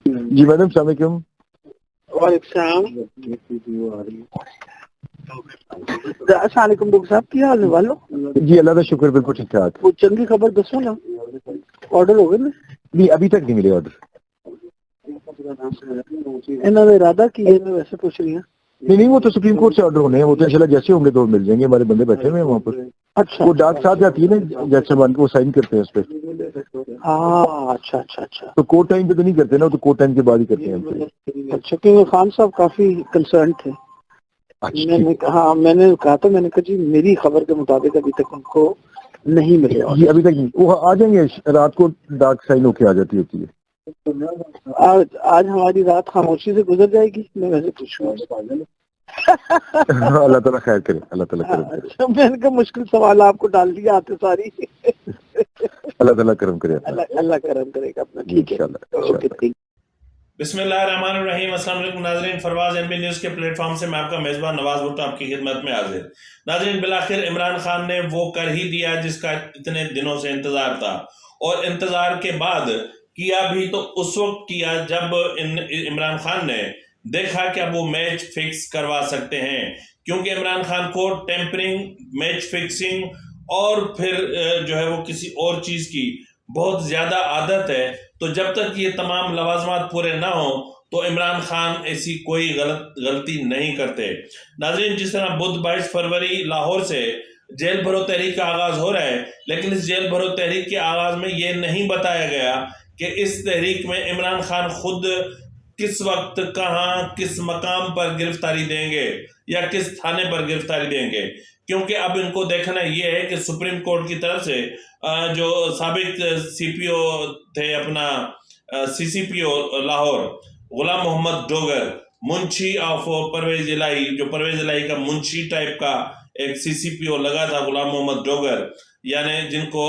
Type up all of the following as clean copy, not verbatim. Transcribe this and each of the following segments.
جی madam السلام علیکم. وعلیکم السلام علیکم ڈاکٹر صاحب کی حال ہے والو جی اللہ کا شکر بالکل ٹھیک ٹھاک. وہ چنگی خبر دسو نا آرڈر ہو گئے نا نہیں ابھی تک نہیں ملے آرڈر. انہوں نے ارادہ کی ہے میں ویسے پوچھ رہی ہوں. نہیں وہ تو سپریم کورٹ سے آرڈر ہونے ہیں, وہ تو انشاءاللہ جیسے ہوں گے تو مل جائیں گے. ہمارے بندے بیٹھے ہوئے ہیں وہاں پر. اچھا وہ ڈاک صاحب جاتی ہے نا جج صاحب وہ سائن کرتے ہیں اس پہ. ہاں اچھا اچھا اچھا تو کورٹ ٹائم پہ تو نہیں کرتے نا, تو کورٹ ٹائم کے بعد ہی کرتے ہیں. اچھا کیونکہ خان صاحب کافی کنسرن تھے. میں نے ہاں میں نے کہا تھا, میں نے کہا جی میری خبر کے مطابق ابھی تک ان کو نہیں ملے. جی ابھی تک نہیں, وہ آ جائیں گے رات کو ڈاک سائن ہو کے آ جاتی ہوتی ہے. آج ہماری رات خاموشی سے گزر جائے گی. میں ویسے پوچھوں اللہ تعالیٰ خیر کرے, اللہ تعالیٰ کرم کرے. اچھا میں نے کہا مشکل سوال آپ کو ڈال دیا آتے ساری. اللہ تعالیٰ کرم کرے, اللہ کرم کرے گا اپنا. ٹھیک ہے انشاءاللہ. بسم اللہ الرحمن الرحیم. السلام علیکم ناظرین, فرواز این بی نیوز کے پلیٹ فارم سے میں آپ کا میزبان نواز بھٹو آپ کی خدمت میں حاضر. ناظرین بالآخر عمران خان نے وہ کر ہی دیا جس کا اتنے دنوں سے انتظار تھا, اور انتظار کے بعد کیا بھی تو اس وقت کیا جب عمران خان نے دیکھا کہ اب وہ میچ فکس کروا سکتے ہیں, کیونکہ عمران خان کو ٹیمپرنگ, میچ فکسنگ اور پھر جو ہے وہ کسی اور چیز کی بہت زیادہ عادت ہے. تو جب تک یہ تمام لوازمات پورے نہ ہوں تو عمران خان ایسی کوئی غلطی نہیں کرتے. ناظرین جس طرح بدھ 22 فروری لاہور سے جیل بھرو تحریک کا آغاز ہو رہا ہے, لیکن اس جیل بھرو تحریک کے آغاز میں یہ نہیں بتایا گیا کہ اس تحریک میں عمران خان خود کس وقت کہاں کس مقام پر گرفتاری دیں گے یا کس تھانے پر گرفتاری دیں گے, کیونکہ اب ان کو دیکھنا یہ ہے کہ سپریم کورٹ کی طرف سے جو سابق سی پی او تھے, اپنا سی سی پی او لاہور غلام محمد ڈوگر, منشی آف پرویز الہی, جو پرویز الہی کا منشی ٹائپ کا ایک سی سی پی او لگا تھا غلام محمد ڈوگر, یعنی جن کو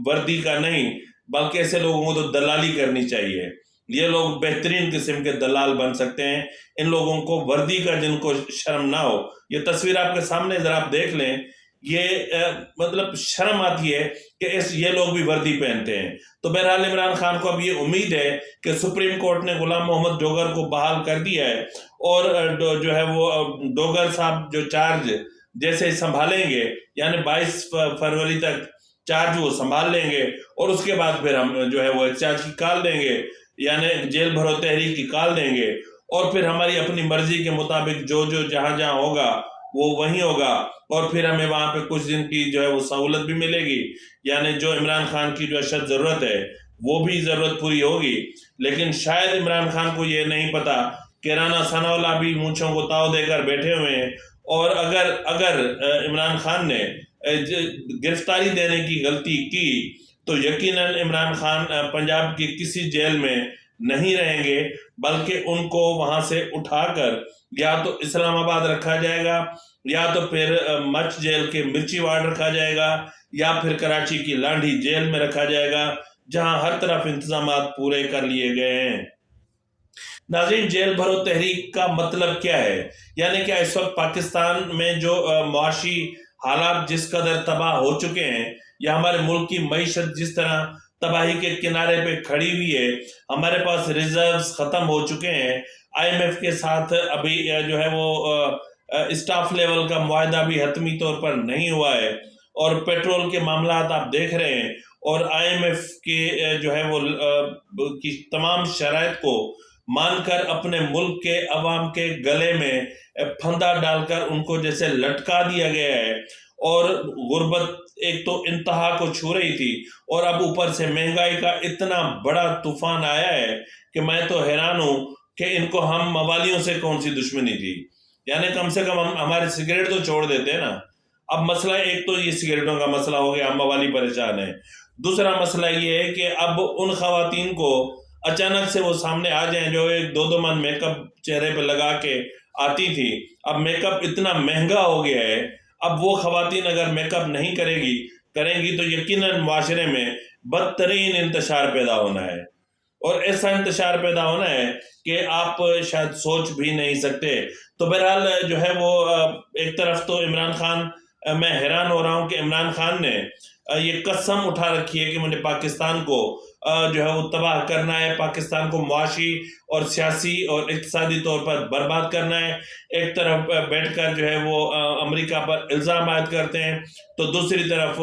وردی کا نہیں بلکہ ایسے لوگوں کو تو دلالی کرنی چاہیے. یہ لوگ بہترین قسم کے دلال بن سکتے ہیں. ان لوگوں کو وردی کا جن کو شرم نہ ہو, یہ تصویر آپ کے سامنے ذرا آپ دیکھ لیں, یہ مطلب شرم آتی ہے کہ یہ لوگ بھی وردی پہنتے ہیں. تو بہرحال عمران خان کو اب یہ امید ہے کہ سپریم کورٹ نے غلام محمد ڈوگر کو بحال کر دیا ہے, اور جو ہے وہ ڈوگر صاحب جو چارج جیسے سنبھالیں گے, یعنی 22 فروری تک چارج وہ سنبھال لیں گے, اور اس کے بعد پھر ہم جو ہے وہ احتجاج کی کال دیں گے, یعنی جیل بھرو تحریک کی کال دیں گے, اور پھر ہماری اپنی مرضی کے مطابق جو جہاں جہاں ہوگا وہ وہیں ہوگا, اور پھر ہمیں وہاں پہ کچھ دن کی جو ہے وہ سہولت بھی ملے گی, یعنی جو عمران خان کی جو اشد ضرورت ہے وہ بھی ضرورت پوری ہوگی. لیکن شاید عمران خان کو یہ نہیں پتا کہ رانا ثناء اللہ بھی مونچھوں کو تاؤ دے کر بیٹھے ہوئے ہیں, اور اگر عمران خان نے گرفتاری دینے کی غلطی کی تو یقیناً عمران خان پنجاب کی کسی جیل میں نہیں رہیں گے, بلکہ ان کو وہاں سے اٹھا کر یا تو اسلام آباد رکھا جائے گا, یا تو پھر مچ جیل کے مرچی وارڈ رکھا جائے گا, یا پھر کراچی کی لانڈھی جیل میں رکھا جائے گا, جہاں ہر طرف انتظامات پورے کر لیے گئے ہیں. ناظرین جیل بھرو تحریک کا مطلب کیا ہے؟ یعنی کہ اس وقت پاکستان میں جو معاشی حالات جس قدر تباہ ہو چکے ہیں, یا ہمارے ملک کی معیشت جس طرح تباہی کے کنارے پہ کھڑی ہوئی ہے, ہمارے پاس ریزروز ختم ہو چکے ہیں, آئی ایم ایف کے ساتھ ابھی جو ہے وہ اسٹاف لیول کا معاہدہ بھی حتمی طور پر نہیں ہوا ہے, اور پیٹرول کے معاملات آپ دیکھ رہے ہیں, اور آئی ایم ایف کے جو ہے وہ کی تمام شرائط کو مان کر اپنے ملک کے عوام کے گلے میں پھندا ڈال کر ان کو جیسے لٹکا دیا گیا ہے, اور غربت ایک تو انتہا کو چھو رہی تھی, اور اب اوپر سے مہنگائی کا اتنا بڑا طوفان آیا ہے کہ میں تو حیران ہوں کہ ان کو ہم موالیوں سے کون سی دشمنی تھی. یعنی کم سے کم ہمارے سگریٹ تو چھوڑ دیتے ہیں نا. اب مسئلہ ایک تو یہ سگریٹوں کا مسئلہ ہو گیا, ہم موالی پریشان ہیں. دوسرا مسئلہ یہ ہے کہ اب ان خواتین کو اچانک سے وہ سامنے آ جائیں جو ایک 2 من میک اپ چہرے پہ لگا کے آتی تھی, اب میک اپ اتنا مہنگا ہو گیا ہے, اب وہ خواتین اگر میک اپ نہیں کریں گی تو یقیناً معاشرے میں بدترین انتشار پیدا ہونا ہے, اور ایسا انتشار پیدا ہونا ہے کہ آپ شاید سوچ بھی نہیں سکتے. تو بہرحال جو ہے وہ ایک طرف تو عمران خان, میں حیران ہو رہا ہوں کہ عمران خان نے یہ قسم اٹھا رکھی ہے کہ میں نے پاکستان کو جو ہے وہ تباہ کرنا ہے، پاکستان کو معاشی اور سیاسی اور اقتصادی طور پر برباد کرنا ہے. ایک طرف بیٹھ کر جو ہے وہ امریکہ پر الزام عائد کرتے ہیں، تو دوسری طرف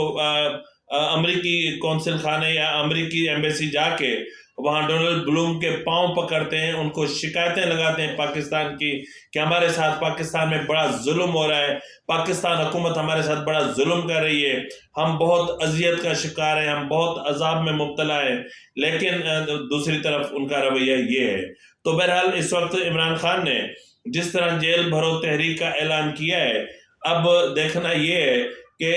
امریکی قونصل خانے یا امریکی ایمبیسی جا کے وہاں ڈونلڈ بلوم کے پاؤں پکڑتے ہیں، ان کو شکایتیں لگاتے ہیں پاکستان کی کہ ہمارے ساتھ پاکستان میں بڑا ظلم ہو رہا ہے، پاکستان حکومت ہمارے ساتھ بڑا ظلم کر رہی ہے، ہم بہت اذیت کا شکار ہیں، ہم بہت عذاب میں مبتلا ہیں. لیکن دوسری طرف ان کا رویہ یہ ہے. تو بہرحال اس وقت عمران خان نے جس طرح جیل بھرو تحریک کا اعلان کیا ہے، اب دیکھنا یہ ہے کہ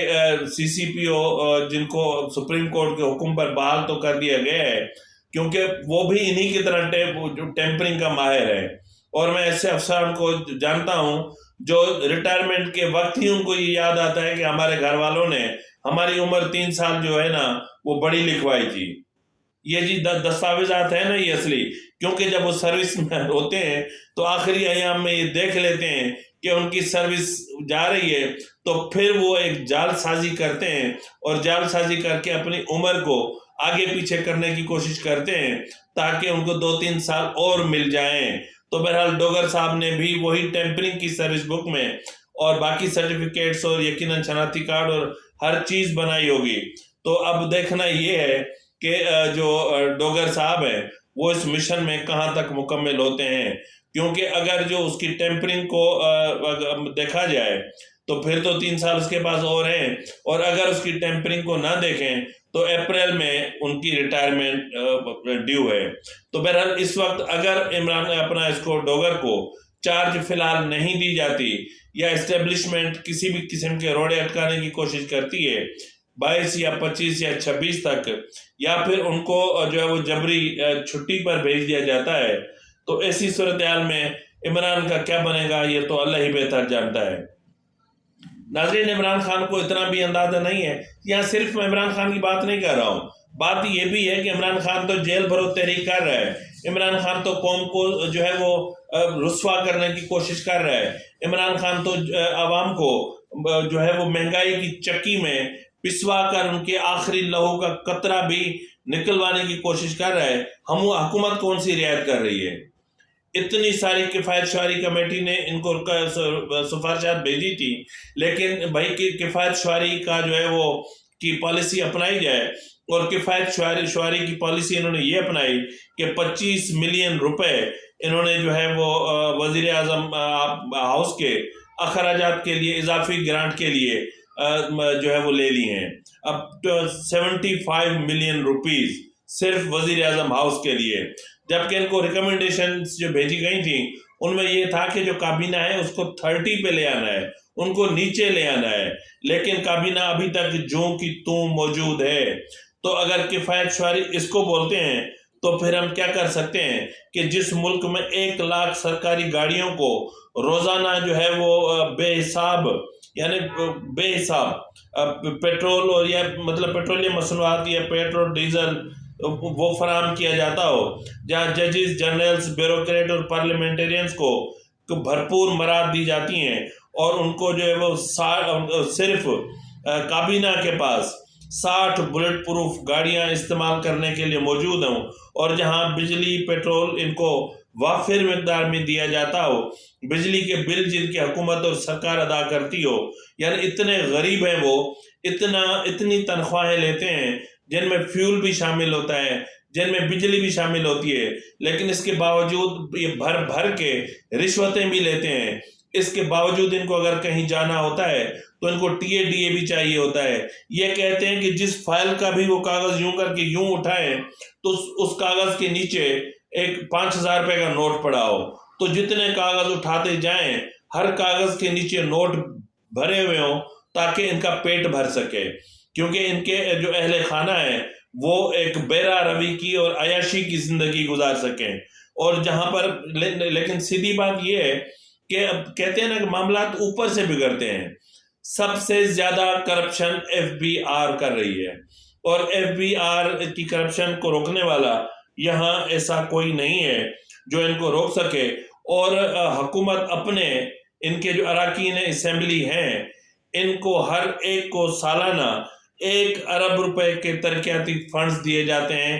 سی سی پی او جن کو سپریم کورٹ کے حکم پر بحال تو کر دیا گیا ہے، کیونکہ وہ بھی انہی کی طرح ٹیمپرنگ کا ماہر ہے، اور میں ایسے افسران کو جانتا ہوں جو ریٹائرمنٹ کے وقت ہی ان کو یہ یاد آتا ہے کہ ہمارے گھر والوں نے ہماری عمر 3 سال جو ہے نا وہ بڑی لکھوائی تھی. یہ جی دستاویزات ہیں نا یہ اصلی، کیونکہ جب وہ سروس میں ہوتے ہیں تو آخری ایام میں یہ دیکھ لیتے ہیں کہ ان کی سروس جا رہی ہے، تو پھر وہ ایک جال سازی کرتے ہیں اور جال سازی کر کے اپنی عمر کو آگے پیچھے کرنے کی کوشش کرتے ہیں تاکہ ان کو 2-3 سال اور مل جائیں. تو بہرحال ڈوگر صاحب نے بھی وہی ٹیمپرنگ کی سروس بک میں اور باقی سرٹیفکیٹس اور یقیناً شناختی کارڈ اور ہر چیز بنائی ہوگی. تو اب دیکھنا یہ ہے کہ جو ڈوگر صاحب ہیں وہ اس مشن میں کہاں تک مکمل ہوتے ہیں، کیونکہ اگر جو اس کی ٹیمپرنگ کو دیکھا جائے تو پھر تو 3 سال اس کے پاس اور ہیں، اور اگر اس کی ٹیمپرنگ کو نہ دیکھیں تو اپریل میں ان کی ریٹائرمنٹ ڈیو ہے. تو بہرحال اس وقت اگر عمران اس کو ڈوگر کو چارج فی الحال نہیں دی جاتی یا اسٹیبلشمنٹ کسی بھی قسم کے روڑے اٹکانے کی کوشش کرتی ہے 22 یا 25 یا 26 تک، یا پھر ان کو جو ہے وہ جبری چھٹی پر بھیج دیا جاتا ہے، تو ایسی صورتحال میں عمران کا کیا بنے گا یہ تو اللہ ہی بہتر جانتا ہے. ناظرین، عمران خان کو اتنا بھی اندازہ نہیں ہے. یہاں صرف میں عمران خان کی بات نہیں کر رہا ہوں، بات یہ بھی ہے کہ عمران خان تو جیل بھرو تحریک کر رہا ہے، عمران خان تو قوم کو جو ہے وہ رسوا کرنے کی کوشش کر رہا ہے، عمران خان تو عوام کو جو ہے وہ مہنگائی کی چکی میں پسوا کر ان کے آخری لہو کا قطرہ بھی نکلوانے کی کوشش کر رہا ہے. حکومت کون سی رعایت کر رہی ہے؟ اتنی ساری کفایت شعاری کمیٹی نے ان کو سفارشات بھیجی تھی، لیکن بھائی کفایت شعاری کا جو ہے وہ کی پالیسی اپنائی جائے، اور کفایت شعاری کی پالیسی انہوں نے یہ اپنائی کہ 25 ملین روپے انہوں نے جو ہے وہ وزیر اعظم ہاؤس کے اخراجات کے لیے اضافی گرانٹ کے لیے جو ہے وہ لے لی ہیں. اب 75 ملین روپیز صرف وزیر اعظم ہاؤس کے لیے، جبکہ ان کو ریکمنڈیشنز جو بھیجی گئی تھیں ان میں یہ تھا کہ جو کابینہ ہے اس کو 30 پہ لے آنا ہے، ان کو نیچے لے آنا ہے، لیکن کابینہ ابھی تک جوں کی توں موجود ہے. تو اگر کفایت شعاری اس کو بولتے ہیں تو پھر ہم کیا کر سکتے ہیں کہ جس ملک میں 1 لاکھ سرکاری گاڑیوں کو روزانہ جو ہے وہ بے حساب پیٹرول اور یا مطلب پیٹرولیم مصنوعات یا پیٹرول ڈیزل وہ فراہم کیا جاتا ہو، جہاں ججز، جنرلز، بیوروکریٹ اور پارلیمنٹرینز کو بھرپور مراد دی جاتی ہیں، اور ان کو جو ہے وہ صرف کابینہ کے پاس 60 بلٹ پروف گاڑیاں استعمال کرنے کے لیے موجود ہوں، اور جہاں بجلی پٹرول ان کو وافر مقدار میں دیا جاتا ہو، بجلی کے بل جن کی حکومت اور سرکار ادا کرتی ہو، یعنی اتنے غریب ہیں وہ، اتنی تنخواہیں لیتے ہیں جن میں فیول بھی شامل ہوتا ہے، جن میں بجلی بھی شامل ہوتی ہے، لیکن اس کے باوجود یہ بھر کے رشوتیں بھی لیتے ہیں. اس کے باوجود ان کو اگر کہیں جانا ہوتا ہے تو ان کو TADA بھی چاہیے ہوتا ہے. یہ کہتے ہیں کہ جس فائل کا بھی وہ کاغذ یوں کر کے یوں اٹھائیں تو اس کاغذ کے نیچے ایک 5000 روپے کا نوٹ پڑا ہو، تو جتنے کاغذ اٹھاتے جائیں ہر کاغذ کے نیچے نوٹ بھرے ہوئے ہوں تاکہ ان کا پیٹ بھر سکے، کیونکہ ان کے جو اہل خانہ ہیں وہ ایک بیرا روی کی اور عیاشی کی زندگی گزار سکیں. اور جہاں پر لیکن سیدھی بات یہ ہے کہ اب کہتے ہیں نا کہ معاملات اوپر سے بگڑتے ہیں. سب سے زیادہ کرپشن FBR کر رہی ہے، اور FBR کی کرپشن کو روکنے والا یہاں ایسا کوئی نہیں ہے جو ان کو روک سکے. اور حکومت اپنے ان کے جو اراکین اسمبلی ہیں ان کو ہر ایک کو سالانہ 1 ارب روپے کے ترقیاتی فنڈز دیے جاتے ہیں،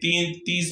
30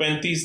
35